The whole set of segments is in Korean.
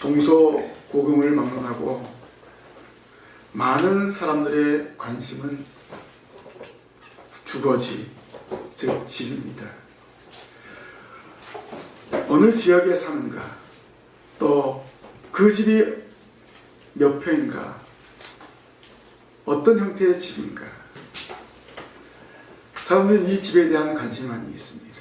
동서고금을 막론하고 많은 사람들의 관심은 주거지, 즉 집입니다. 어느 지역에 사는가, 또 그 집이 몇 평인가, 어떤 형태의 집인가, 사람들은 이 집에 대한 관심이 많이 있습니다.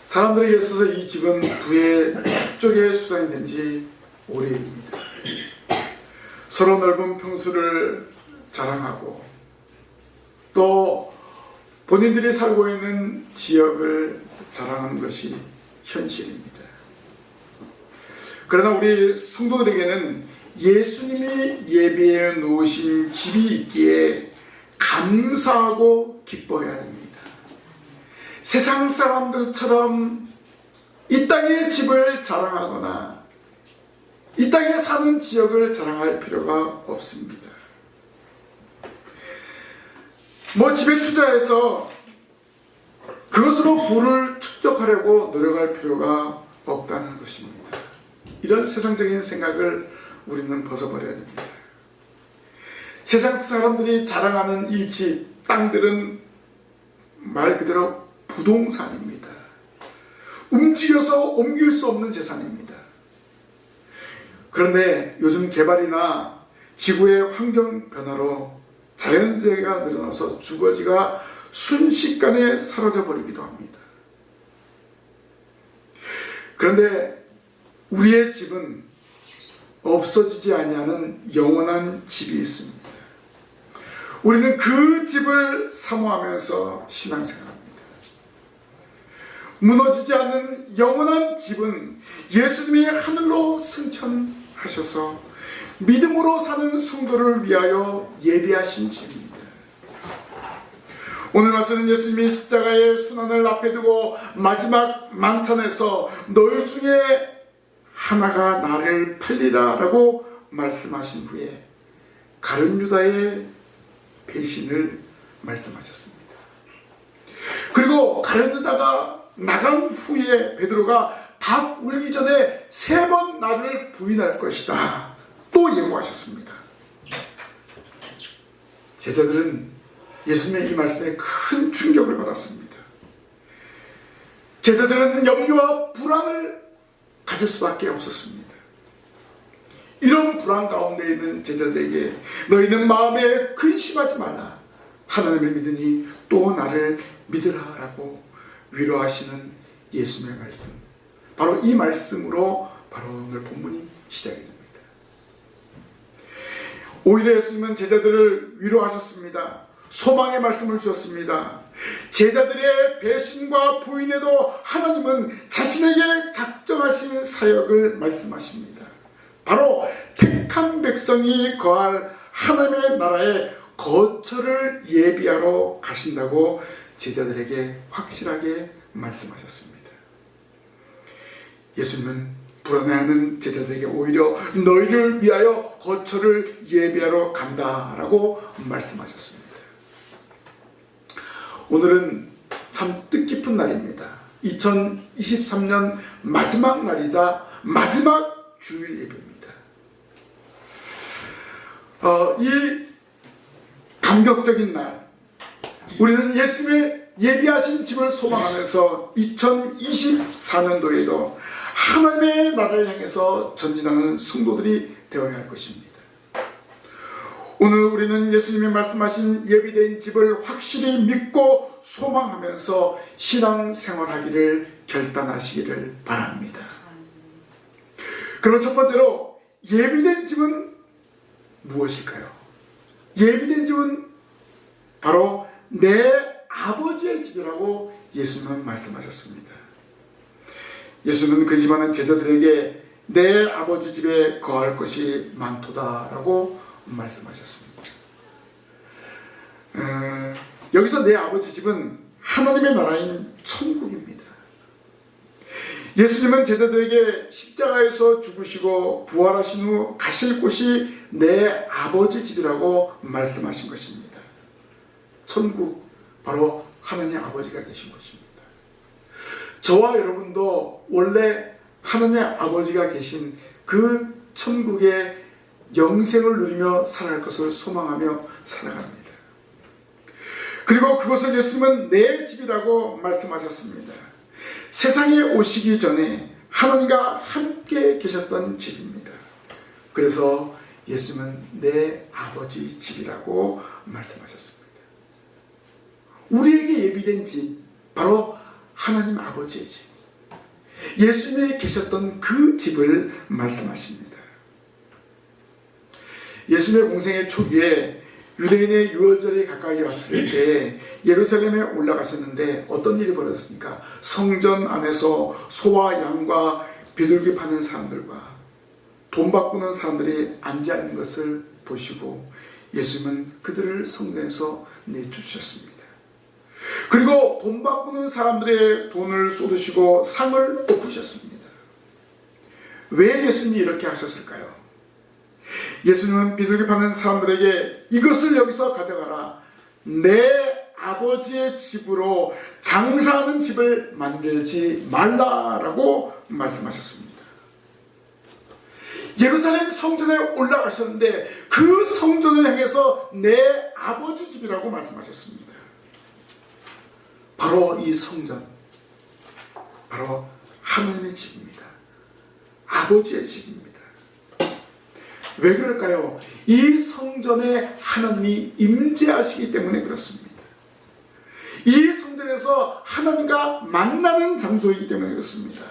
사람들에게 있어서 이 집은 부의 축적의 수단이 된 지 오래입니다. 서로 넓은 평수를 자랑하고 또 본인들이 살고 있는 지역을 자랑하는 것이 현실입니다. 그러나 우리 성도들에게는 예수님이 예비해 놓으신 집이 있기에 감사하고 기뻐해야 됩니다. 세상 사람들처럼 이 땅의 집을 자랑하거나 이 땅에 사는 지역을 자랑할 필요가 없습니다. 집에 투자해서 그것으로 부를 축적하려고 노력할 필요가 없다는 것입니다. 이런 세상적인 생각을 우리는 벗어버려야 됩니다. 세상 사람들이 자랑하는 이 집, 땅들은 말 그대로 부동산입니다. 움직여서 옮길 수 없는 재산입니다. 그런데 요즘 개발이나 지구의 환경 변화로 자연재해가 늘어나서 주거지가 순식간에 사라져버리기도 합니다. 그런데 우리의 집은 없어지지 아니하는 영원한 집이 있습니다. 우리는 그 집을 사모하면서 신앙생활합니다. 무너지지 않는 영원한 집은 예수님이 하늘로 승천하셔서 믿음으로 사는 성도를 위하여 예비하신 집입니다. 오늘 말씀은 예수님이 십자가의 순환을 앞에 두고 마지막 만찬에서 너희 중에 하나가 나를 팔리라 라고 말씀하신 후에 가룟 유다의 배신을 말씀하셨습니다. 그리고 가룟 유다가 나간 후에 베드로가 닭 울기 전에 3번 나를 부인할 것이다 또 예고하셨습니다. 제자들은 예수님의 이 말씀에 큰 충격을 받았습니다. 제자들은 염려와 불안을 가질 수밖에 없었습니다. 이런 불안 가운데 있는 제자들에게 너희는 마음에 근심하지 말라. 하나님을 믿으니 또 나를 믿으라 라고 위로하시는 예수님의 말씀. 바로 이 말씀으로 바로 오늘 본문이 시작이 됩니다. 오히려 예수님은 제자들을 위로하셨습니다. 소망의 말씀을 주셨습니다. 제자들의 배신과 부인에도 하나님은 자신에게 작정하신 사역을 말씀하십니다. 바로 택한 백성이 거할 하나님의 나라의 거처를 예비하러 가신다고 제자들에게 확실하게 말씀하셨습니다. 예수님은 불안해하는 제자들에게 오히려 너희를 위하여 거처를 예비하러 간다라고 말씀하셨습니다. 오늘은 참 뜻깊은 날입니다. 2023년 마지막 날이자 마지막 주일 예배입니다. 이 감격적인 날, 우리는 예수님의 예비하신 집을 소망하면서 2024년도에도 하나님의 나라를 향해서 전진하는 성도들이 되어야 할 것입니다. 오늘 우리는 예수님이 말씀하신 예비된 집을 확실히 믿고 소망하면서 신앙생활하기를 결단하시기를 바랍니다. 그럼 첫 번째로 예비된 집은 무엇일까요? 예비된 집은 바로 내 아버지의 집이라고 예수님은 말씀하셨습니다. 예수님은 그 집안은 제자들에게 내 아버지 집에 거할 것이 많도다라고 말씀하셨습니다. 여기서 내 아버지 집은 하나님의 나라인 천국입니다. 예수님은 제자들에게 십자가에서 죽으시고 부활하신 후 가실 곳이 내 아버지 집이라고 말씀하신 것입니다. 천국, 바로 하나님 아버지가 계신 것입니다. 저와 여러분도 원래 하나님의 아버지가 계신 그 천국의 영생을 누리며 살아갈 것을 소망하며 살아갑니다. 그리고 그것을 예수님은 내 집이라고 말씀하셨습니다. 세상에 오시기 전에 하나님과 함께 계셨던 집입니다. 그래서 예수님은 내 아버지 집이라고 말씀하셨습니다. 우리에게 예비된 집, 바로 하나님 아버지의 집, 예수님이 계셨던 그 집을 말씀하십니다. 예수님의 공생의 초기에 유대인의 유월절이 가까이 왔을 때 예루살렘에 올라가셨는데 어떤 일이 벌어졌습니까? 성전 안에서 소와 양과 비둘기 파는 사람들과 돈 바꾸는 사람들이 앉아있는 것을 보시고 예수님은 그들을 성전에서 내쫓으셨습니다. 그리고 돈 바꾸는 사람들의 돈을 쏟으시고 상을 엎으셨습니다. 왜 예수님이 이렇게 하셨을까요? 예수님은 비둘기 파는 사람들에게 이것을 여기서 가져가라, 내 아버지의 집으로 장사하는 집을 만들지 말라라고 말씀하셨습니다. 예루살렘 성전에 올라가셨는데 그 성전을 향해서 내 아버지 집이라고 말씀하셨습니다. 바로 이 성전, 바로 하나님의 집입니다. 아버지의 집입니다. 왜 그럴까요? 이 성전에 하나님이 임재하시기 때문에 그렇습니다. 이 성전에서 하나님과 만나는 장소이기 때문에 그렇습니다.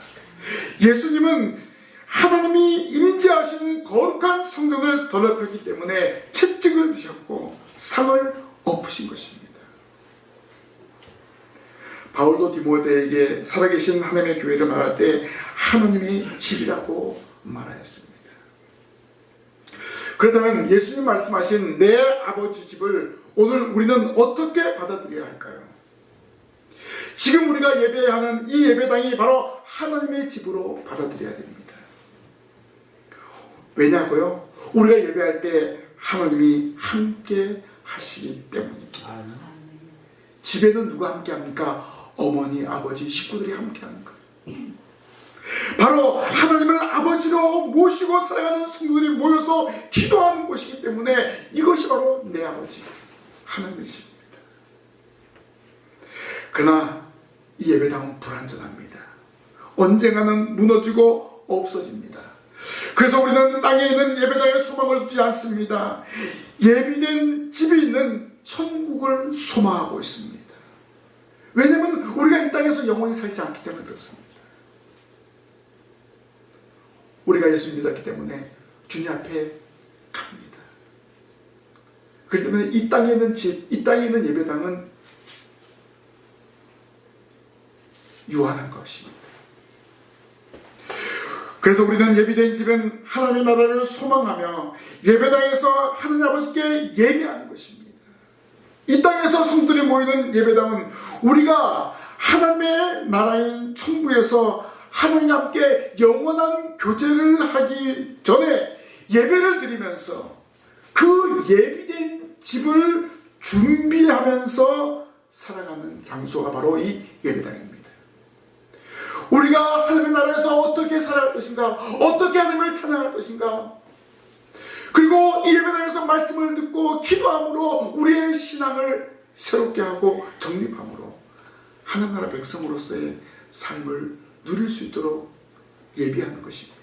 예수님은 하나님이 임재하시는 거룩한 성전을 더럽혔기 때문에 채찍을 드셨고 상을 엎으신 것입니다. 바울도 디모데에게 살아계신 하나님의 교회를 말할 때 하나님의 집이라고 말하였습니다. 그렇다면 예수님 말씀하신 내 아버지 집을 오늘 우리는 어떻게 받아들여야 할까요? 지금 우리가 예배해야 하는 이 예배당이 바로 하나님의 집으로 받아들여야 됩니다. 왜냐고요? 우리가 예배할 때 하나님이 함께 하시기 때문입니다. 집에는 누가 함께 합니까? 어머니, 아버지, 식구들이 함께 하는 거예요. 바로 하나님을 아버지로 모시고 살아가는 성도들이 모여서 기도하는 곳이기 때문에 이것이 바로 내 아버지, 하나님의 집입니다. 그러나 이 예배당은 불완전합니다. 언젠가는 무너지고 없어집니다. 그래서 우리는 땅에 있는 예배당에 소망을 두지 않습니다. 예비된 집이 있는 천국을 소망하고 있습니다. 왜냐하면 우리가 이 땅에서 영원히 살지 않기 때문에 그렇습니다. 우리가 예수 믿었기 때문에 주님 앞에 갑니다. 그렇기 때문에 이 땅에 있는 집, 이 땅에 있는 예배당은 유한한 것입니다. 그래서 우리는 예비된 집은 하나님의 나라를 소망하며 예배당에서 하나님 아버지께 예배하는 것입니다. 이 땅에서 성도들이 모이는 예배당은 우리가 하나님의 나라인 천국에서 하나님과 함께 영원한 교제를 하기 전에 예배를 드리면서 그 예비된 집을 준비하면서 살아가는 장소가 바로 이 예배당입니다. 우리가 하나님의 나라에서 어떻게 살아갈 것인가, 어떻게 하나님을 찬양할 것인가, 그리고 이 예배당에서 말씀을 듣고 기도함으로 우리의 신앙을 새롭게 하고 정립함으로 하나님 나라 백성으로서의 삶을 누릴 수 있도록 예비하는 것입니다.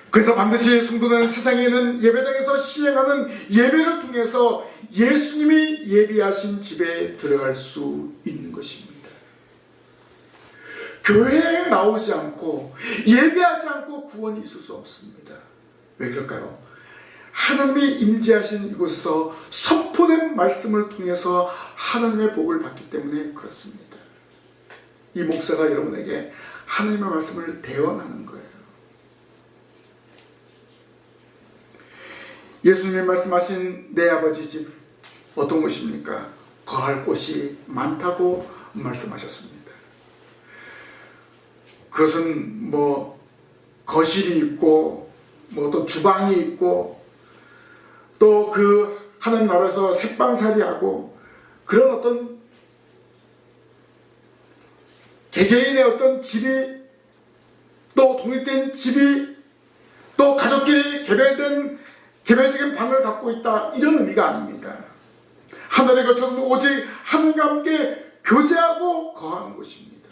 그래서 반드시 성도는 세상에 있는 예배당에서 시행하는 예배를 통해서 예수님이 예비하신 집에 들어갈 수 있는 것입니다. 교회에 나오지 않고 예배하지 않고 구원이 있을 수 없습니다. 왜 그럴까요? 하나님이 임재하신 이곳에서 선포된 말씀을 통해서 하나님의 복을 받기 때문에 그렇습니다. 이 목사가 여러분에게 하나님의 말씀을 대언하는 거예요. 예수님이 말씀하신 내 아버지 집 어떤 곳입니까? 거할 곳이 많다고 말씀하셨습니다. 그것은 거실이 있고 또 주방이 있고 또 그 하나님 나라에서 색방살이하고 그런 어떤 개개인의 어떤 집이 또 독립된 집이 또 가족끼리 개별적인 방을 갖고 있다, 이런 의미가 아닙니다. 하늘의 거처는 오직 하늘과 함께 교제하고 거하는 곳입니다.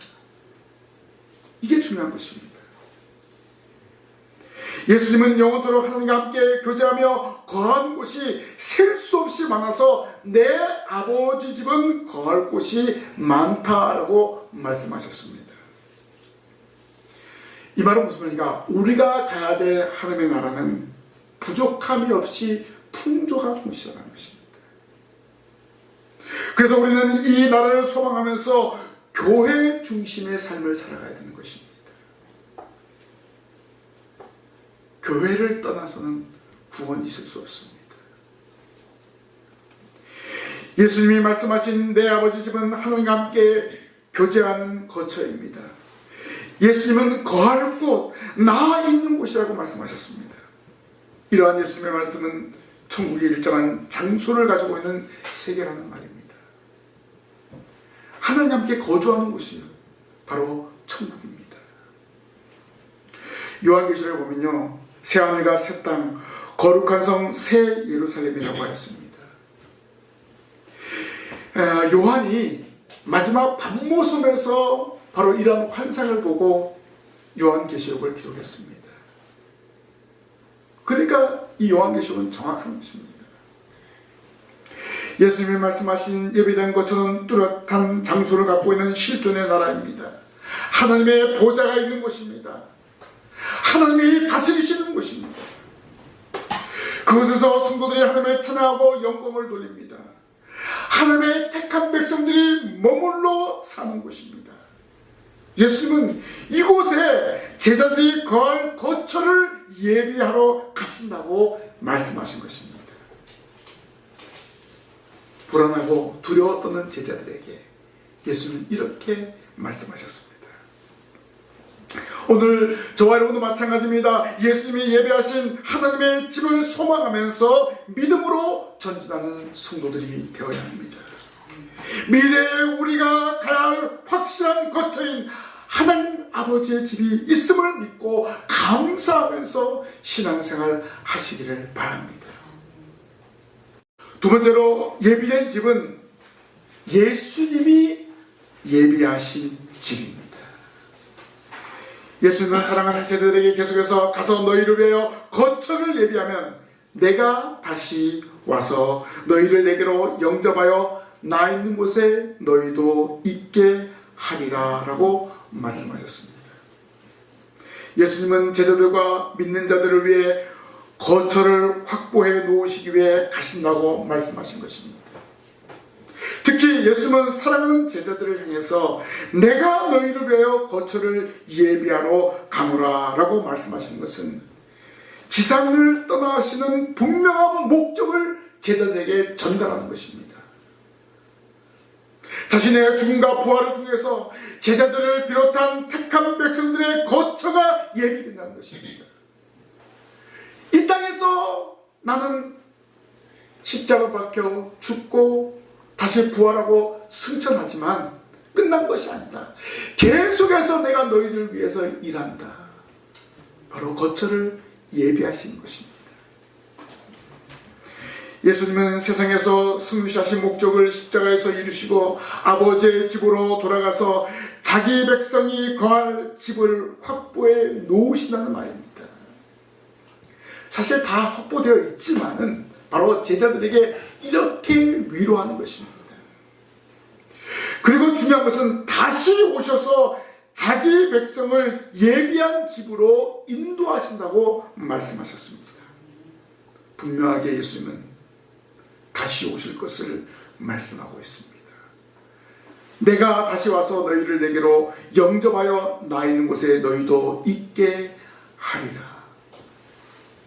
이게 중요한 것입니다. 예수님은 영원토록 하나님과 함께 교제하며 거하는 곳이 셀 수 없이 많아서 내 아버지 집은 거할 곳이 많다라고 말씀하셨습니다. 이 말은 무슨 말인가? 우리가 가야 될 하나님의 나라는 부족함이 없이 풍족한 곳이라는 것입니다. 그래서 우리는 이 나라를 소망하면서 교회 중심의 삶을 살아가야 되는 것입니다. 교회를 떠나서는 구원이 있을 수 없습니다. 예수님이 말씀하신 내 아버지 집은 하나님과 함께 교제하는 거처입니다. 예수님은 거할 곳, 나 있는 곳이라고 말씀하셨습니다. 이러한 예수님의 말씀은 천국의 일정한 장소를 가지고 있는 세계라는 말입니다. 하나님 함께 거주하는 곳이 바로 천국입니다. 요한계시록에 보면요, 새하늘과 새 땅, 거룩한 성 새 예루살렘이라고 하였습니다. 요한이 마지막 밤모섬에서 바로 이러한 환상을 보고 요한계시록을 기록했습니다. 그러니까 이 요한계시록은 정확한 것입니다. 예수님이 말씀하신 예비된 것처럼 뚜렷한 장소를 갖고 있는 실존의 나라입니다. 하나님의 보좌가 있는 곳입니다. 하나님이 다스리시는 곳입니다. 그곳에서 성도들이 하나님을 찬양하고 영광을 돌립니다. 하나님의 택한 백성들이 머물러 사는 곳입니다. 예수님은 이곳에 제자들이 거할 거처를 예비하러 가신다고 말씀하신 것입니다. 불안하고 두려워 떠는 제자들에게 예수님은 이렇게 말씀하셨습니다. 오늘 저와 여러분도 마찬가지입니다. 예수님이 예배하신 하나님의 집을 소망하면서 믿음으로 전진하는 성도들이 되어야 합니다. 미래에 우리가 가야 할 확실한 거처인 하나님 아버지의 집이 있음을 믿고 감사하면서 신앙생활 하시기를 바랍니다. 두 번째로, 예비된 집은 예수님이 예비하신 집입니다. 예수님은 사랑하는 제자들에게 계속해서 가서 너희를 위하여 거처를 예비하면 내가 다시 와서 너희를 내게로 영접하여 나 있는 곳에 너희도 있게 하리라 라고 말씀하셨습니다. 예수님은 제자들과 믿는 자들을 위해 거처를 확보해 놓으시기 위해 가신다고 말씀하신 것입니다. 특히 예수님은 사랑하는 제자들을 향해서 내가 너희를 위하여 거처를 예비하러 가노라 라고 말씀하신 것은 지상을 떠나시는 분명한 목적을 제자들에게 전달하는 것입니다. 자신의 죽음과 부활을 통해서 제자들을 비롯한 택한 백성들의 거처가 예비된다는 것입니다. 이 땅에서 나는 십자가 박혀 죽고 다시 부활하고 승천하지만 끝난 것이 아니다. 계속해서 내가 너희들 위해서 일한다. 바로 거처를 예비하시는 것입니다. 예수님은 세상에서 승리하신 목적을 십자가에서 이루시고 아버지의 집으로 돌아가서 자기 백성이 거할 집을 확보해 놓으신다는 말입니다. 사실 다 확보되어 있지만은 바로 제자들에게 이렇게 위로하는 것입니다. 그리고 중요한 것은 다시 오셔서 자기 백성을 예비한 집으로 인도하신다고 말씀하셨습니다. 분명하게 예수님은 다시 오실 것을 말씀하고 있습니다. 내가 다시 와서 너희를 내게로 영접하여 나 있는 곳에 너희도 있게 하리라.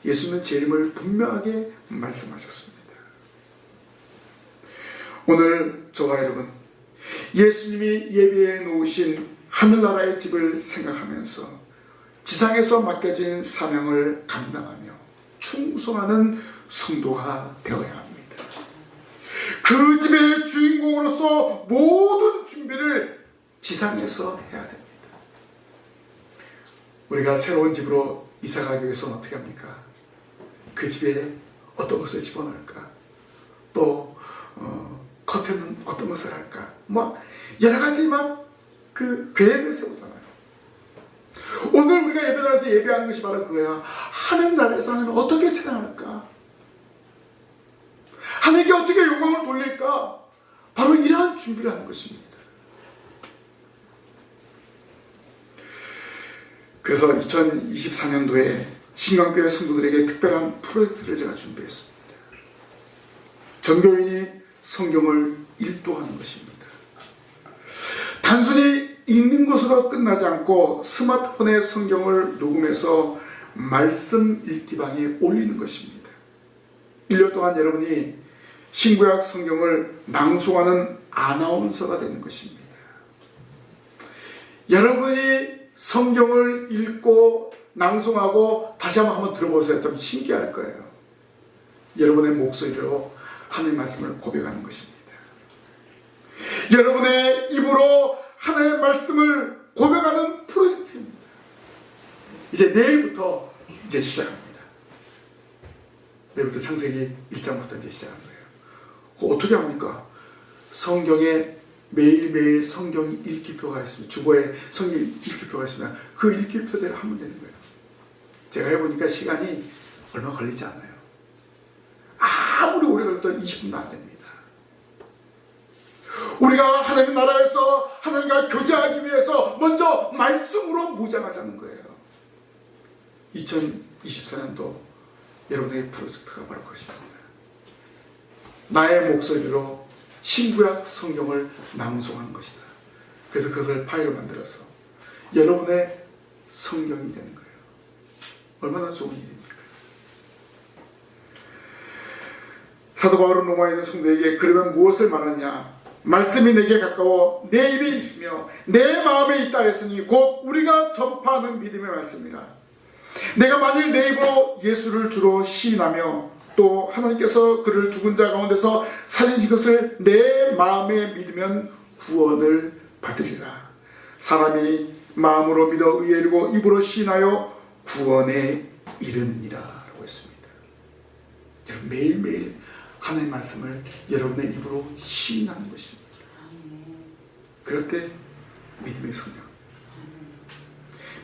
예수님은 재림을 분명하게 말씀하셨습니다. 오늘 저와 여러분, 예수님이 예비해 놓으신 하늘나라의 집을 생각하면서 지상에서 맡겨진 사명을 감당하며 충성하는 성도가 되어야 합니다. 그 집의 주인공으로서 모든 준비를 지상에서 해야 됩니다. 우리가 새로운 집으로 이사 가기 위해서는 어떻게 합니까? 그 집에 어떤 것을 집어넣을까? 또 커튼은 어떤 것을 할까? 뭐 여러 가지 막 그 계획을 세우잖아요. 오늘 우리가 예배당에서 예배하는 것이 바로 그거야. 하나님 나라에서 하나님을 어떻게 찬양할까? 하나님께 어떻게 영광을 돌릴까? 바로 이러한 준비를 하는 것입니다. 그래서 2024년도에 신강교회 성도들에게 특별한 프로젝트를 제가 준비했습니다. 전교인이 성경을 일도하는 것입니다. 단순히 읽는 것으로 끝나지 않고 스마트폰에 성경을 녹음해서 말씀 읽기방에 올리는 것입니다. 1년 동안 여러분이 신구약 성경을 낭송하는 아나운서가 되는 것입니다. 여러분이 성경을 읽고 낭송하고 다시 한번 들어보세요. 좀 신기할 거예요. 여러분의 목소리로 하나님의 말씀을 고백하는 것입니다. 여러분의 입으로 하나님의 말씀을 고백하는 프로젝트입니다. 이제 내일부터 이제 시작합니다. 내일부터 창세기 1장부터 이제 시작하는 거예요. 그거 어떻게 합니까? 성경에 매일매일 성경 읽기표가 있습니다. 주보에 성경 읽기표가 있습니다. 그 읽기표대로 하면 되는 거예요. 제가 해보니까 시간이 얼마 걸리지 않아요. 아무리 오래 걸려도 20분도 안 됩니다. 우리가 하나님 나라에서 하나님과 교제하기 위해서 먼저 말씀으로 무장하자는 거예요. 2024년도 여러분의 프로젝트가 바로 그것입니다. 나의 목소리로 신구약 성경을 낭송하는 것이다. 그래서 그것을 파일로 만들어서 여러분의 성경이 되는 거예요. 얼마나 좋은 일입니까? 사도 바울은 로마에 있는 성도에게 그러면 무엇을 말하냐? 말씀이 내게 가까워 내 입에 있으며 내 마음에 있다 했으니 곧 우리가 전파하는 믿음의 말씀이라. 내가 만일 내 입으로 예수를 주로 시인하며 또 하나님께서 그를 죽은 자 가운데서 살리신 것을 내 마음에 믿으면 구원을 받으리라. 사람이 마음으로 믿어 의에 이르고 입으로 시인하여 구원에 이르느니라 라고 했습니다. 여러분 매일매일 하나님의 말씀을 여러분의 입으로 시인하는 것입니다. 그럴 때 믿음의 성령.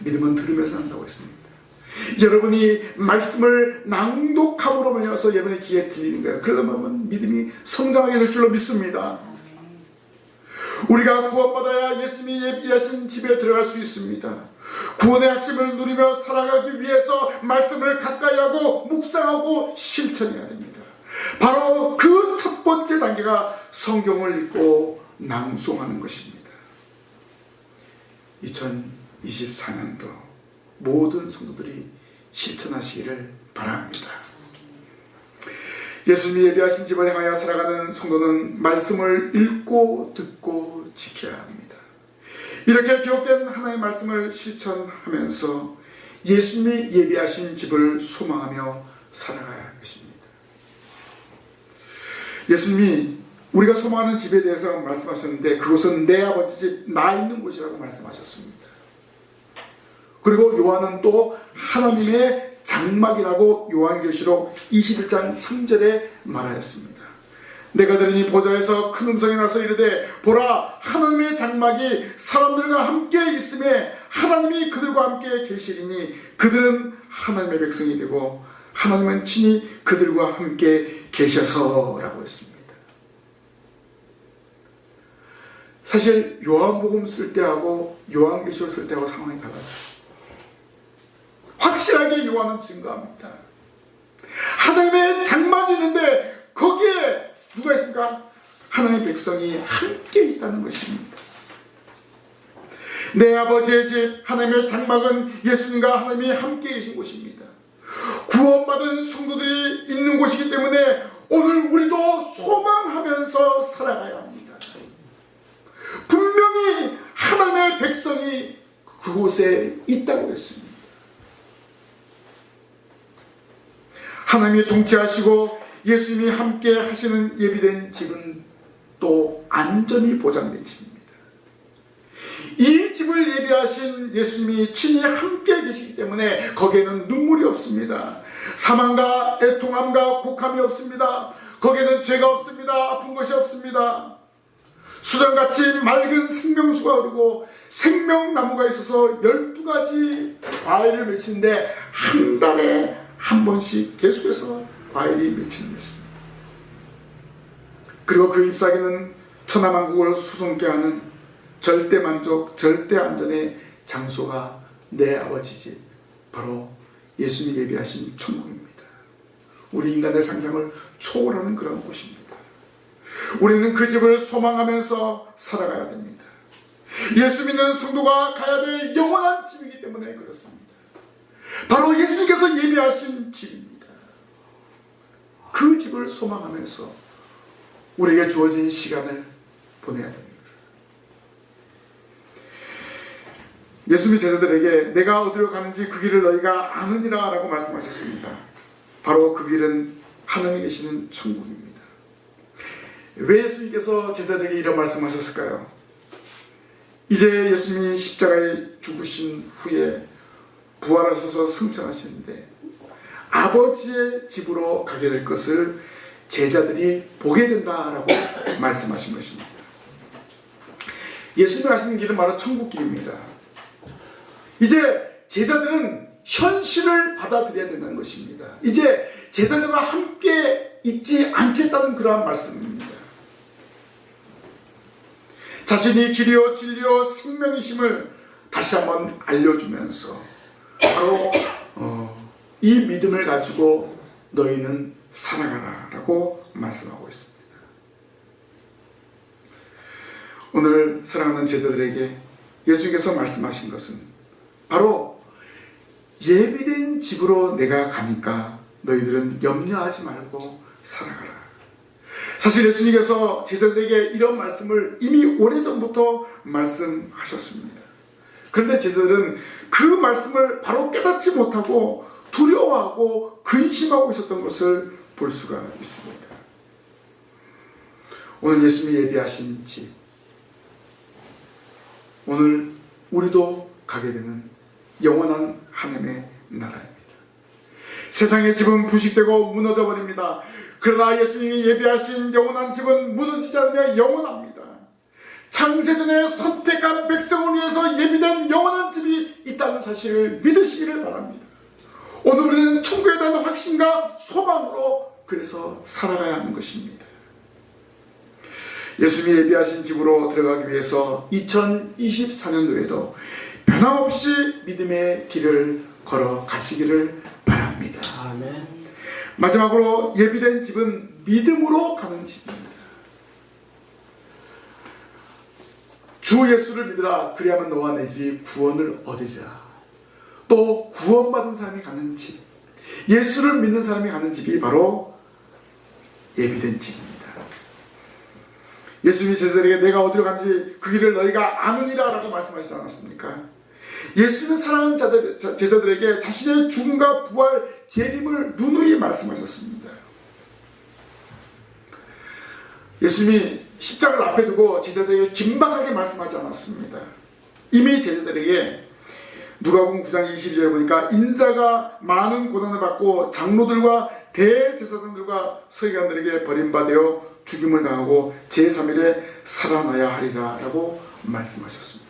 믿음은 들으면서 한다고 했습니다. 여러분이 말씀을 낭독함으로 말미암아서 여러분의 귀에 들리는 거예요. 그러면 믿음이 성장하게 될 줄로 믿습니다. 우리가 구원받아야 예수님이 예비하신 집에 들어갈 수 있습니다. 구원의 핵심을 누리며 살아가기 위해서 말씀을 가까이 하고 묵상하고 실천해야 됩니다. 바로 그 첫 번째 단계가 성경을 읽고 낭송하는 것입니다. 2024년도 모든 성도들이 실천하시기를 바랍니다. 예수님이 예비하신 집을 향하여 살아가는 성도는 말씀을 읽고 듣고 지켜야 합니다. 이렇게 기록된 하나님의 말씀을 실천하면서 예수님이 예비하신 집을 소망하며 살아가야 할 것입니다. 예수님이 우리가 소망하는 집에 대해서 말씀하셨는데 그곳은 내 아버지 집, 나 있는 곳이라고 말씀하셨습니다. 그리고 요한은 또 하나님의 장막이라고 요한계시록 21장 3절에 말하였습니다. 내가 들으니 보좌에서 큰 음성이 나서 이르되 보라 하나님의 장막이 사람들과 함께 있음에 하나님이 그들과 함께 계시리니 그들은 하나님의 백성이 되고 하나님은 친히 그들과 함께 계셔서라고 했습니다. 사실 요한복음 쓸 때하고 요한계시록 쓸 때하고 상황이 달라져요. 확실하게 요한은 증거합니다. 하나님의 장막이 있는데 거기에 누가 있습니까? 하나님의 백성이 함께 있다는 것입니다. 내 아버지의 집 하나님의 장막은 예수님과 하나님이 함께 계신 곳입니다. 구원받은 성도들이 있는 곳이기 때문에 오늘 우리도 소망하면서 살아가야 합니다. 분명히 하나님의 백성이 그곳에 있다고 했습니다. 하나님이 통치하시고 예수님이 함께 하시는 예비된 집은 또 안전이 보장된 집입니다. 집을 예비하신 예수님이 친히 함께 계시기 때문에 거기에는 눈물이 없습니다. 사망과 애통함과 곡함이 없습니다. 거기에는 죄가 없습니다. 아픈 것이 없습니다. 수정같이 맑은 생명수가 흐르고 생명나무가 있어서 12가지 과일을 맺히는데 한 달에 한 번씩 계속해서 과일이 맺히는 것입니다. 그리고 그 잎사귀는 천하만국을 수송케 하는 절대만족 절대안전의 장소가 내 아버지 집, 바로 예수님이 예비하신 천국입니다. 우리 인간의 상상을 초월하는 그런 곳입니다. 우리는 그 집을 소망하면서 살아가야 됩니다. 예수 믿는 성도가 가야 될 영원한 집이기 때문에 그렇습니다. 바로 예수님께서 예비하신 집입니다. 그 집을 소망하면서 우리에게 주어진 시간을 보내야 됩니다. 예수님이 제자들에게 내가 어디로 가는지 그 길을 너희가 아느니라 라고 말씀하셨습니다. 바로 그 길은 하나님이 계시는 천국입니다. 왜 예수님께서 제자들에게 이런 말씀하셨을까요? 이제 예수님이 십자가에 죽으신 후에 부활하셔서 승천하시는데 아버지의 집으로 가게 될 것을 제자들이 보게 된다라고 말씀하신 것입니다. 예수님이 가시는 길은 바로 천국길입니다. 이제 제자들은 현실을 받아들여야 된다는 것입니다. 이제 제자들과 함께 있지 않겠다는 그러한 말씀입니다. 자신이 길이요 진리요 생명이심을 다시 한번 알려주면서 바로 이 믿음을 가지고 너희는 살아가라 라고 말씀하고 있습니다. 오늘 사랑하는 제자들에게 예수님께서 말씀하신 것은 바로 예비된 집으로 내가 가니까 너희들은 염려하지 말고 살아가라. 사실 예수님께서 제자들에게 이런 말씀을 이미 오래전부터 말씀하셨습니다. 그런데 제자들은 그 말씀을 바로 깨닫지 못하고 두려워하고 근심하고 있었던 것을 볼 수가 있습니다. 오늘 예수님이 예비하신 집, 오늘 우리도 가게 되는 영원한 하나님의 나라입니다. 세상의 집은 부식되고 무너져 버립니다. 그러나 예수님이 예비하신 영원한 집은 무너지지 않으며 영원합니다. 창세전에 선택한 백성을 위해서 예비된 영원한 집이 있다는 사실을 믿으시기를 바랍니다. 오늘 우리는 천국에 대한 확신과 소망으로 그래서 살아가야 하는 것입니다. 예수님이 예비하신 집으로 들어가기 위해서 2024년도에도 변함없이 믿음의 길을 걸어 가시기를 바랍니다. 아멘. 마지막으로 예비된 집은 믿음으로 가는 집입니다. 주 예수를 믿으라 그리하면 너와 내 집이 구원을 얻으리라. 또 구원받은 사람이 가는 집, 예수를 믿는 사람이 가는 집이 바로 예비된 집입니다. 예수님이 제자들에게 내가 어디로 가는지 그 길을 너희가 아느니라 라고 말씀하시지 않았습니까? 예수님은 사랑하는 제자들에게 자신의 죽음과 부활, 재림을 누누이 말씀하셨습니다. 예수님이 십자가를 앞에 두고 제자들에게 긴박하게 말씀하지 않았습니다. 이미 제자들에게 누가복음 9장 22절에 보니까 인자가 많은 고난을 받고 장로들과 대제사장들과 서기관들에게 버림받아 죽임을 당하고 제3일에 살아나야 하리라 라고 말씀하셨습니다.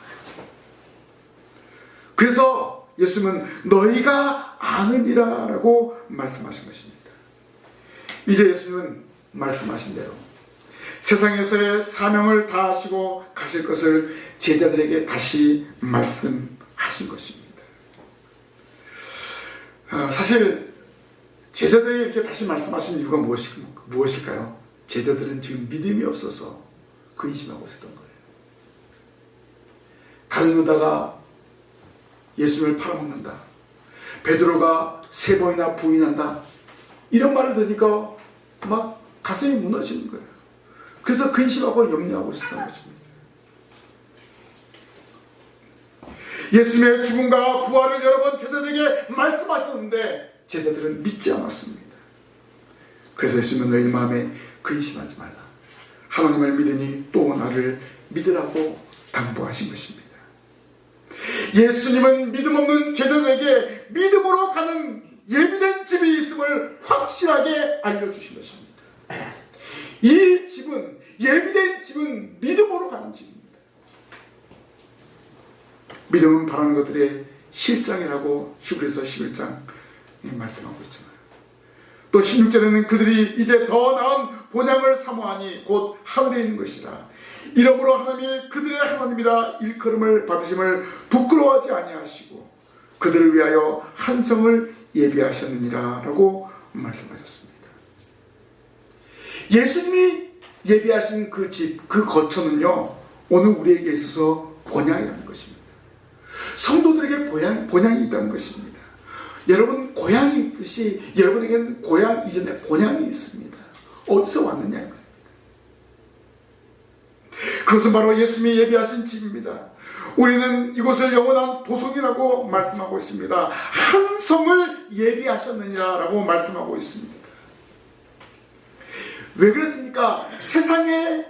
그래서 예수님은 너희가 아느니라 라고 말씀하신 것입니다. 이제 예수님은 말씀하신 대로 세상에서의 사명을 다하시고 가실 것을 제자들에게 다시 말씀하신 것입니다. 사실 제자들에게 이렇게 다시 말씀하신 이유가 무엇일까요? 제자들은 지금 믿음이 없어서 근심하고 있었던 거예요. 가룟 유다가 예수님을 팔아먹는다, 베드로가 3번이나 부인한다, 이런 말을 들으니까 막 가슴이 무너지는 거예요. 그래서 근심하고 염려하고 있었던 것입니다. 예수님의 죽음과 부활을 여러 번 제자들에게 말씀하셨는데 제자들은 믿지 않았습니다. 그래서 예수님은 너희 마음에 근심하지 말라, 하나님을 믿으니 또 나를 믿으라고 당부하신 것입니다. 예수님은 믿음 없는 제자들에게 믿음으로 가는 예비된 집이 있음을 확실하게 알려주신 것입니다. 이 집은, 예비된 집은 믿음으로 가는 집입니다. 믿음은 바라는 것들의 실상이라고 히브리서 11장 말씀하고 있잖아요. 또 16절에는 그들이 이제 더 나은 본향을 사모하니 곧 하늘에 있는 것이라. 이러므로 하나님이 그들의 하나님이라 일컬음을 받으심을 부끄러워하지 아니하시고 그들을 위하여 한 성을 예비하셨느니라 라고 말씀하셨습니다. 예수님이 예비하신 그 집, 그 거처는요, 오늘 우리에게 있어서 본향이라는 것입니다. 성도들에게 본향이 있다는 것입니다. 여러분, 고향이 있듯이 여러분에게는 고향 이전에 본향이 있습니다. 어디서 왔느냐? 그것은 바로 예수님이 예비하신 집입니다. 우리는 이곳을 영원한 도성이라고 말씀하고 있습니다. 한 성을 예비하셨느니라 라고 말씀하고 있습니다. 왜 그렇습니까? 세상의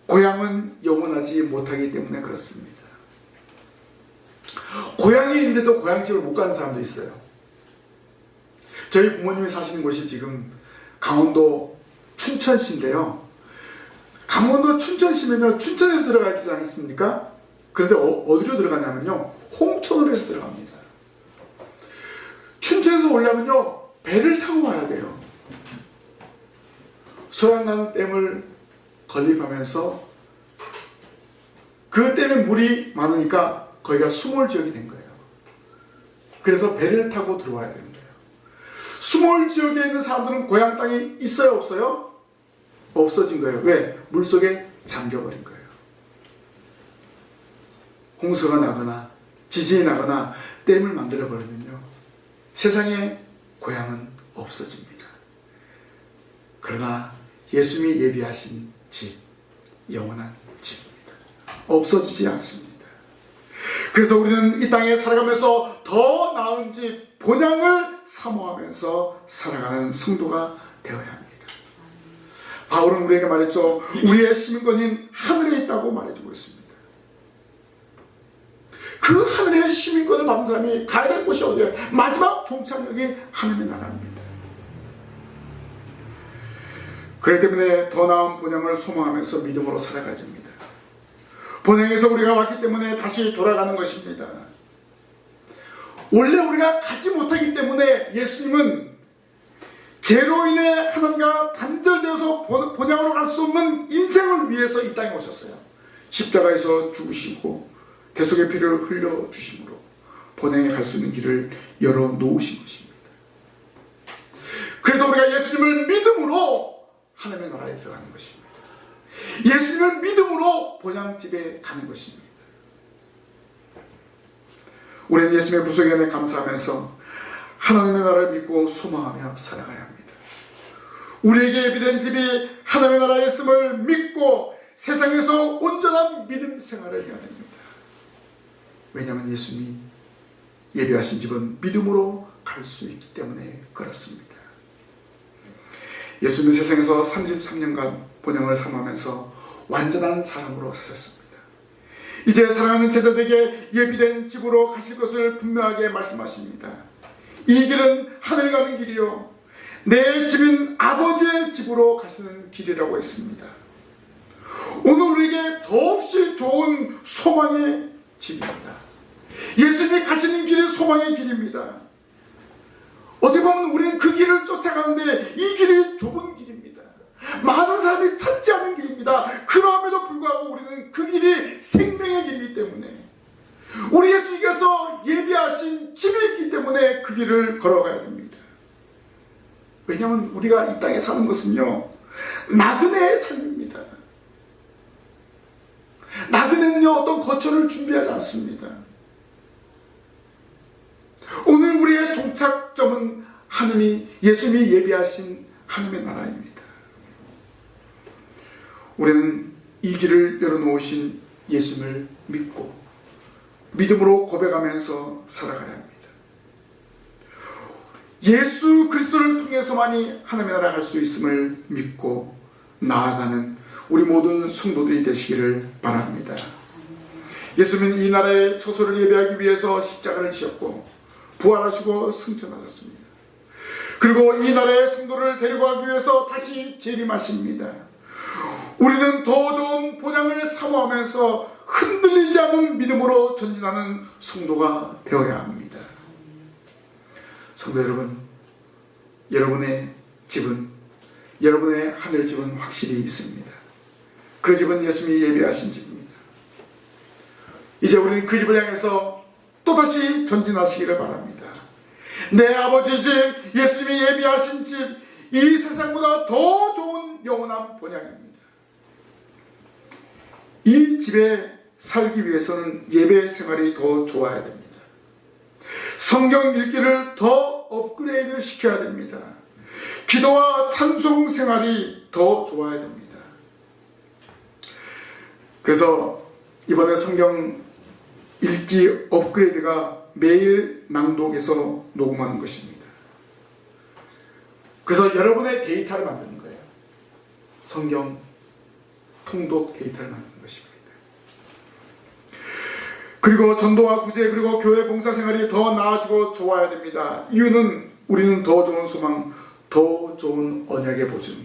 고향은 영원하지 못하기 때문에 그렇습니다. 고향이 있는데도 고향집을 못 가는 사람도 있어요. 저희 부모님이 사시는 곳이 지금 강원도 춘천시인데요. 강원도 춘천시면요, 춘천에서 들어가야 되지 않습니까? 그런데 어디로 들어가냐면요, 홍천으로 해서 들어갑니다. 춘천에서 오려면요, 배를 타고 와야 돼요. 소양강 댐을 건립하면서 그 댐에 물이 많으니까 거기가 수몰 지역이 된 거예요. 그래서 배를 타고 들어와야 되는 거예요. 수몰 지역에 있는 사람들은 고향 땅이 있어요, 없어요? 없어진 거예요. 왜? 물속에 잠겨버린 거예요. 홍수가 나거나 지진이 나거나 댐을 만들어버리면요, 세상에 고향은 없어집니다. 그러나 예수님이 예비하신 집, 영원한 집입니다. 없어지지 않습니다. 그래서 우리는 이 땅에 살아가면서 더 나은 집, 본향을 사모하면서 살아가는 성도가 되어야 합니다. 바울은 우리에게 말했죠. 우리의 시민권인 하늘에 있다고 말해주고 있습니다. 그 하늘의 시민권을 받은 사람이 가야 될 곳이 어디예요? 마지막 종착역이 하늘의 나라입니다. 그렇기 때문에 더 나은 본향을 소망하면서 믿음으로 살아가야 됩니다. 본향에서 우리가 왔기 때문에 다시 돌아가는 것입니다. 원래 우리가 가지 못하기 때문에 예수님은 죄로 인해 하나님과 단절되어서 본향으로 갈 수 없는 인생을 위해서 이 땅에 오셨어요. 십자가에서 죽으시고 대속의 피를 흘려주심으로 본향에 갈 수 있는 길을 열어놓으신 것입니다. 그래서 우리가 예수님을 믿음으로 하나님의 나라에 들어가는 것입니다. 예수님을 믿음으로 본향집에 가는 것입니다. 우리는 예수님의 구속에 대해 감사하면서 하나님의 나라를 믿고 소망하며 살아가야 합니다. 우리에게 예비된 집이 하나님의 나라에 있음을 믿고 세상에서 온전한 믿음 생활을 해야 됩니다. 왜냐하면 예수님이 예비하신 집은 믿음으로 갈 수 있기 때문에 그렇습니다. 예수님은 세상에서 33년간 본향을 삼으면서 완전한 사람으로 사셨습니다. 이제 사랑하는 제자들에게 예비된 집으로 가실 것을 분명하게 말씀하십니다. 이 길은 하늘 가는 길이요, 내 집인 아버지의 집으로 가시는 길이라고 했습니다. 오늘 우리에게 더없이 좋은 소망의 집입니다. 예수님이 가시는 길이 소망의 길입니다. 어떻게 보면 우리는 그 길을 쫓아가는데 이 길이 좁은 길입니다. 많은 사람이 찾지 않은 길입니다. 그럼에도 불구하고 우리는 그 길이 생명의 길이기 때문에, 우리 예수님께서 예비하신 집이 있기 때문에 그 길을 걸어가야 됩니다. 왜냐하면 우리가 이 땅에 사는 것은요, 나그네의 삶입니다. 나그네는요, 어떤 거처를 준비하지 않습니다. 오늘 우리의 종착점은 하나님이, 예수님이 예비하신 하나님의 나라입니다. 우리는 이 길을 열어놓으신 예수님을 믿고 믿음으로 고백하면서 살아가야 합니다. 예수 그리스도를 통해서만이 하나님의 나라 갈 수 있음을 믿고 나아가는 우리 모든 성도들이 되시기를 바랍니다. 예수님은 이 나라의 처소를 예배하기 위해서 십자가를 지셨고 부활하시고 승천하셨습니다. 그리고 이 나라의 성도를 데려가기 위해서 다시 재림하십니다. 우리는 더 좋은 본향을 사모하면서 흔들리지 않는 믿음으로 전진하는 성도가 되어야 합니다. 성도 여러분, 여러분의 집은, 여러분의 하늘 집은 확실히 있습니다. 그 집은 예수님이 예비하신 집입니다. 이제 우리는 그 집을 향해서 또다시 전진하시기를 바랍니다. 내 아버지 집, 예수님이 예비하신 집, 이 세상보다 더 좋은 영원한 본향입니다. 이 집에 살기 위해서는 예배 생활이 더 좋아야 됩니다. 성경 읽기를 더 업그레이드 시켜야 됩니다. 기도와 찬송 생활이 더 좋아야 됩니다. 그래서 이번에 성경 읽기 업그레이드가 매일 낭독에서 녹음하는 것입니다. 그래서 여러분의 데이터를 만드는 거예요. 성경 통독 데이터를 만드는 것입니다. 그리고 전도와 구제, 그리고 교회 봉사생활이 더 나아지고 좋아야 됩니다. 이유는 우리는 더 좋은 소망, 더 좋은 언약의 보증,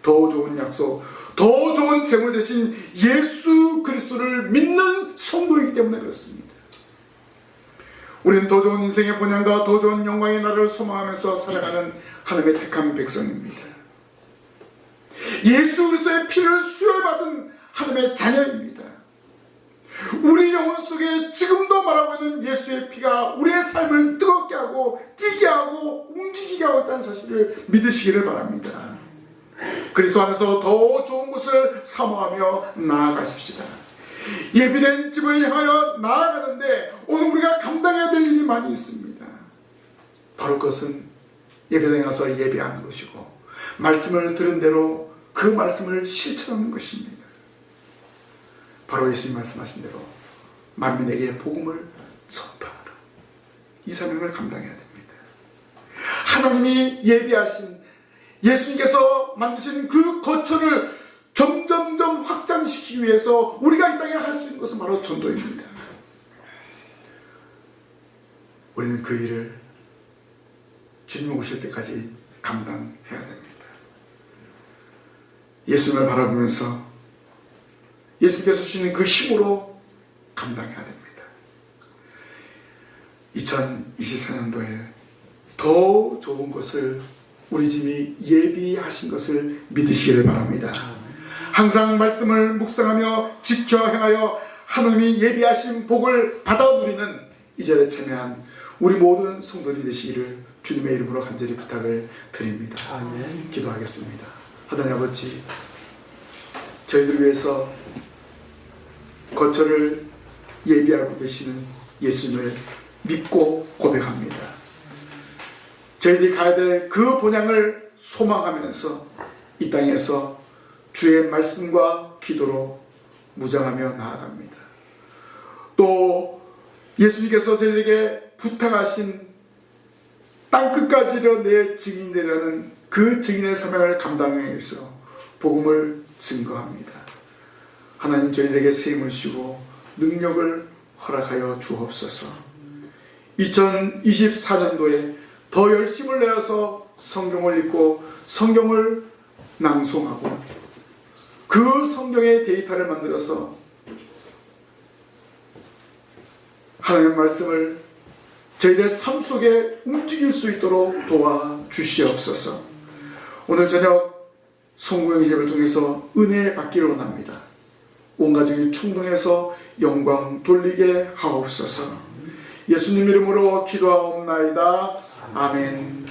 더 좋은 약속, 더 좋은 재물 대신 예수 그리스도를 믿는 성도이기 때문에 그렇습니다. 우리는 더 좋은 인생의 본향과 더 좋은 영광의 날을 소망하면서 살아가는 하나님의 택한 백성입니다. 예수 그리스도의 피를 수혈받은 하나님의 자녀입니다. 우리 영혼 속에 지금도 말하고 있는 예수의 피가 우리의 삶을 뜨겁게 하고 뛰게 하고 움직이게 하고 있다는 사실을 믿으시기를 바랍니다. 그리스도 안에서 더 좋은 것을 사모하며 나아가십시다. 예비된 집을 향하여 나아가는데 오늘 우리가 감당해야 될 일이 많이 있습니다. 바로 그것은 예배당에 가서 예배하는 것이고 말씀을 들은 대로 그 말씀을 실천하는 것입니다. 바로 예수님 말씀하신 대로 만민에게 복음을 전파하라. 이 사명을 감당해야 됩니다. 하나님이 예비하신 예수님께서 만드신 그 거처를 점점점 확장시키기 위해서 우리가 이 땅에 할 수 있는 것은 바로 전도입니다. 우리는 그 일을 주님 오실 때까지 감당해야 됩니다. 예수님을 바라보면서 예수님께서 주시는 그 힘으로 감당해야 됩니다. 2024년도에 더 좋은 것을 우리 집이 예비하신 것을 믿으시기를 바랍니다. 항상 말씀을 묵상하며 지켜 행하여 하나님이 예비하신 복을 받아 누리는 이 자리에 참여한 우리 모든 성도들이 되시기를 주님의 이름으로 간절히 부탁을 드립니다. 아멘. 기도하겠습니다. 하나님 아버지, 저희들 위해서 거처를 예비하고 계시는 예수님을 믿고 고백합니다. 저희들이 가야 될 그 본향을 소망하면서 이 땅에서 주의 말씀과 기도로 무장하며 나아갑니다. 또 예수님께서 저희들에게 부탁하신 땅끝까지로 내 증인되라는 그 증인의 사명을 감당하기 위해서 복음을 증거합니다. 하나님, 저희들에게 세임을 주시고 능력을 허락하여 주옵소서. 2024년도에 더 열심을 내어서 성경을 읽고 성경을 낭송하고 그 성경의 데이터를 만들어서 하나님의 말씀을 저희들의 삶 속에 움직일 수 있도록 도와주시옵소서. 오늘 저녁 송구영 예배를 통해서 은혜 받기를 원합니다. 온 가족이 충동해서 영광 돌리게 하옵소서. 예수님 이름으로 기도하옵나이다. 아멘.